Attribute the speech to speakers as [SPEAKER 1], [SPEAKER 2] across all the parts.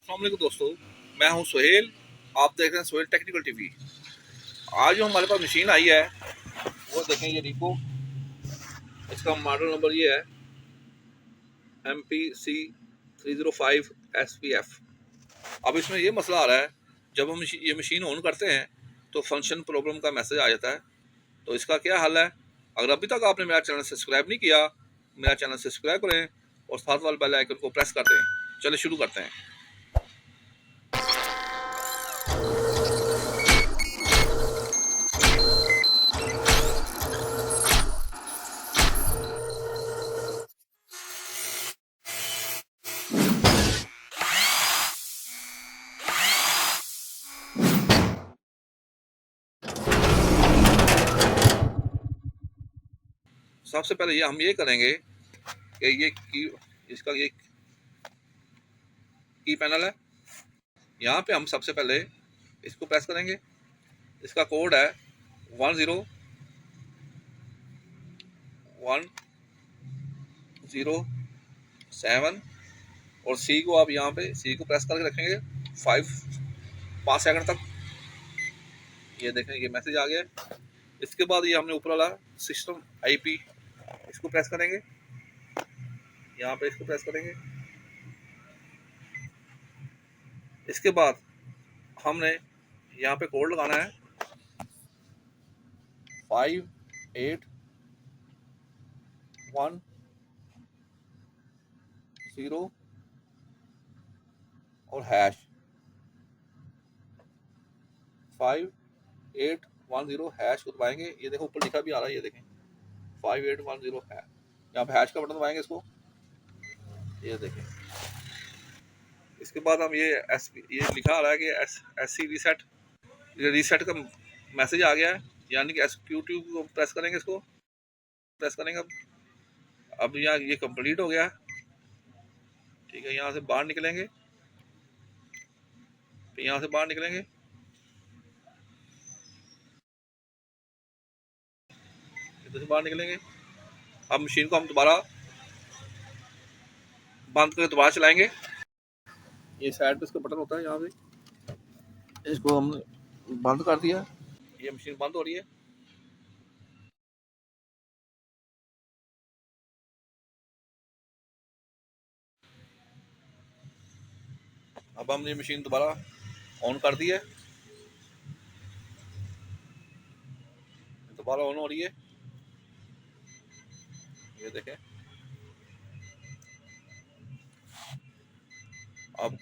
[SPEAKER 1] अस्सलाम वालेकुम दोस्तों, मैं हूं सुहेल। आप देख रहे हैं सुहेल टेक्निकल टीवी। आज जो हमारे पास मशीन आई है वो देखें, ये रिको, इसका मॉडल नंबर ये है MPC305SPF। अब इसमें ये मसला आ रहा है, जब हम ये मशीन ऑन करते हैं तो फंक्शन प्रॉब्लम का मैसेज आ जाता है। तो इसका क्या हल है? अगर अभी तक आपने मेरा चैनल सब्सक्राइब नहीं किया, मेरा चैनल सब्सक्राइब करें और साथ वाले बेल आइकन को प्रेस कर दें। चलिए शुरू करते हैं। सबसे पहले हम ये करेंगे कि इसका ये की पैनल है, यहाँ पे हम सबसे पहले इसको प्रेस करेंगे। इसका कोड है 10107 और सी को आप यहाँ पे सी को प्रेस करके रखेंगे 5 सेकंड तक। ये देखें, ये मैसेज आ गया। इसके बाद ये हमने ऊपर वाला सिस्टम आईपी, इसको प्रेस करेंगे, यहाँ पे इसको प्रेस करेंगे। इसके बाद हमने यहाँ पे कोड लगाना है 5810 और हैश 5810 हैश को दबाएंगे। ये देखो ऊपर लिखा भी आ रहा है, ये देखें 5810 है। यहाँ पे हैश का बटन दबाएंगे इसको, ये देखें। इसके बाद हम ये लिखा आ रहा है कि SC रीसेट, ये रीसेट का मैसेज आ गया है, यानी कि एक्सिक्यूटिव को प्रेस करेंगे, इसको प्रेस करेंगे। अब यहाँ ये कंप्लीट हो गया, ठीक है। यहाँ से बाहर निकलेंगे, फिर यहाँ से बाहर निकलेंगे, इधर से बाहर निकलेंगे। अब मशीन को हम दोबारा बंद करके दोबारा चलाएंगे। ये साइड पे इसका बटन होता है, यहाँ पे इसको हमने बंद कर दिया, ये मशीन बंद हो रही है। अब हमने मशीन दोबारा ऑन कर दी है, दोबारा ऑन हो रही है, ये देखें। अब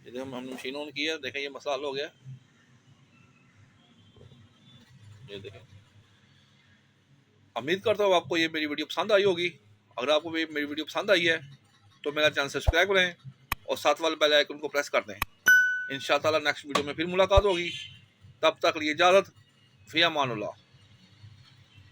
[SPEAKER 1] ये हमने मशीन ऑन की है, देखें ये मसला हल हो गया, ये देखें। उम्मीद करता हूँ आपको ये मेरी वीडियो पसंद आई होगी। अगर आपको मेरी वीडियो पसंद आई है तो मेरा चैनल सब्सक्राइब करें और साथ वाले बेल आइकन को प्रेस कर दें। इंशाअल्लाह नेक्स्ट वीडियो में फिर मुलाकात होगी। तब तक लिए इजाज़त, फ़ी अमानुल्लाह।